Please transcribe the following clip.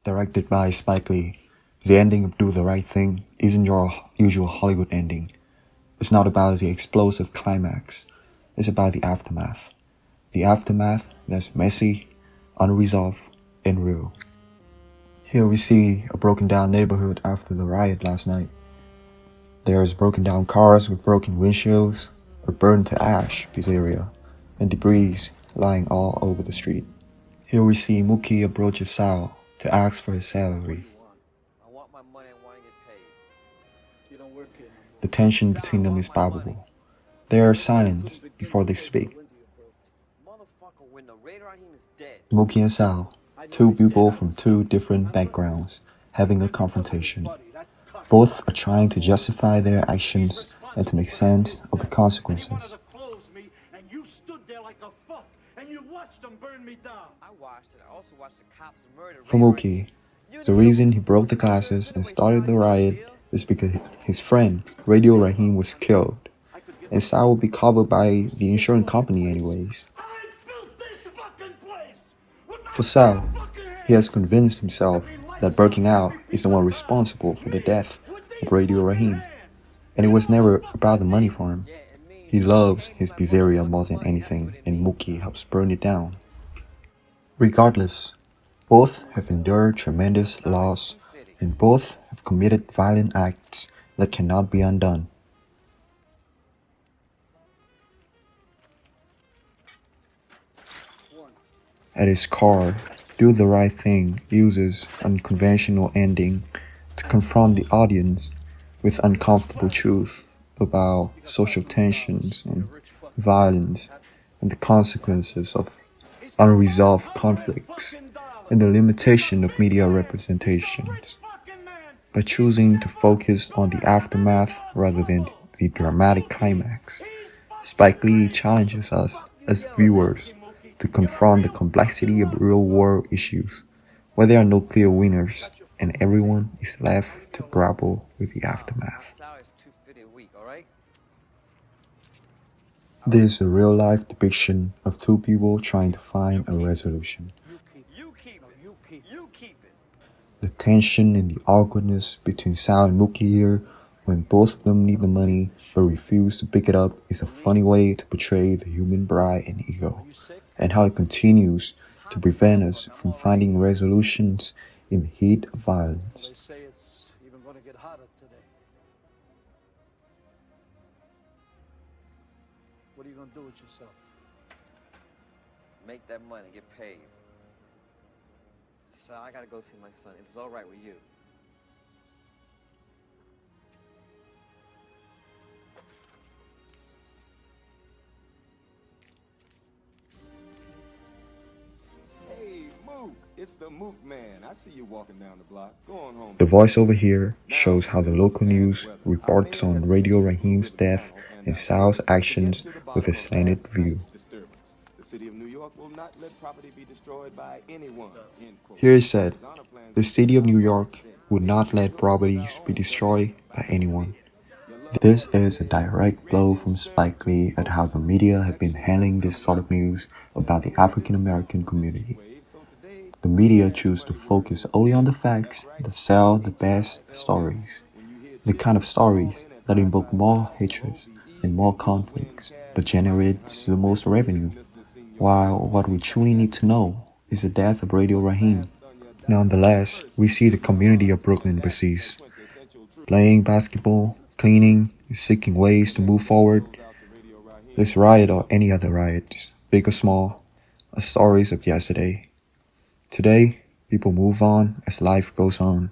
Directed by Spike Lee, the ending of Do the Right Thing isn't your usual Hollywood ending. It's not about the explosive climax. It's about the aftermath. The aftermath that's messy, unresolved, and real. Here we see a broken down neighborhood after the riot last night. There's broken down cars with broken windshields, a burned to ash pizzeria, and debris lying all over the street. Here we see Mookie approaches Sal to ask for his salary. I want my money, I want to get paid. You don't work here. The tension between them is palpable. There are silence before they speak. Motherfucker, when the Raider Raheem is dead. Mookie and Sal, two people from two different backgrounds, having a confrontation. Both are trying to justify their actions and to make sense of the consequences. For Mookie, the reason he broke the glasses and started the riot is because his friend, Radio Raheem, was killed, and Sal will be covered by the insurance company anyways. For Sal, he has convinced himself that Burking Out is the one responsible for the death of Radio Raheem, and it was never about the money for him. He loves his pizzeria more than anything, and Mookie helps burn it down. Regardless, both have endured tremendous loss, and both have committed violent acts that cannot be undone. At its core, Do the Right Thing uses unconventional ending to confront the audience with uncomfortable truth about social tensions and violence and the consequences of unresolved conflicts and the limitation of media representations. By choosing to focus on the aftermath rather than the dramatic climax, Spike Lee challenges us as viewers to confront the complexity of real-world issues, where there are no clear winners and everyone is left to grapple with the aftermath. This is a real-life depiction of two people trying to find a resolution. The tension and the awkwardness between Sal and Mookie here, when both of them need the money but refuse to pick it up, is a funny way to portray the human pride and ego, and how it continues to prevent us from finding resolutions in the heat of violence. They say it's even going to get hotter today. What are you going to do with yourself? Make that money, get paid. So I gotta go see my son. If it's all right with you. Hey, Mook, it's the Mook man. I see you walking down the block. Go on home. The voiceover here shows how the local news reports on Radio Raheem's death and Sal's actions with a slanted view. The city of New York will not let property be destroyed by anyone. Here is said, the city of New York would not let properties be destroyed by anyone. This is a direct blow from Spike Lee at how the media have been handling this sort of news about the African American community. The media choose to focus only on the facts that sell the best stories, the kind of stories that invoke more hatred and more conflicts, but generates the most revenue, while what we truly need to know is the death of Radio Raheem. Nonetheless, we see the community of Brooklyn persist, playing basketball, cleaning, seeking ways to move forward. This riot or any other riots, big or small, are stories of yesterday. Today, people move on as life goes on.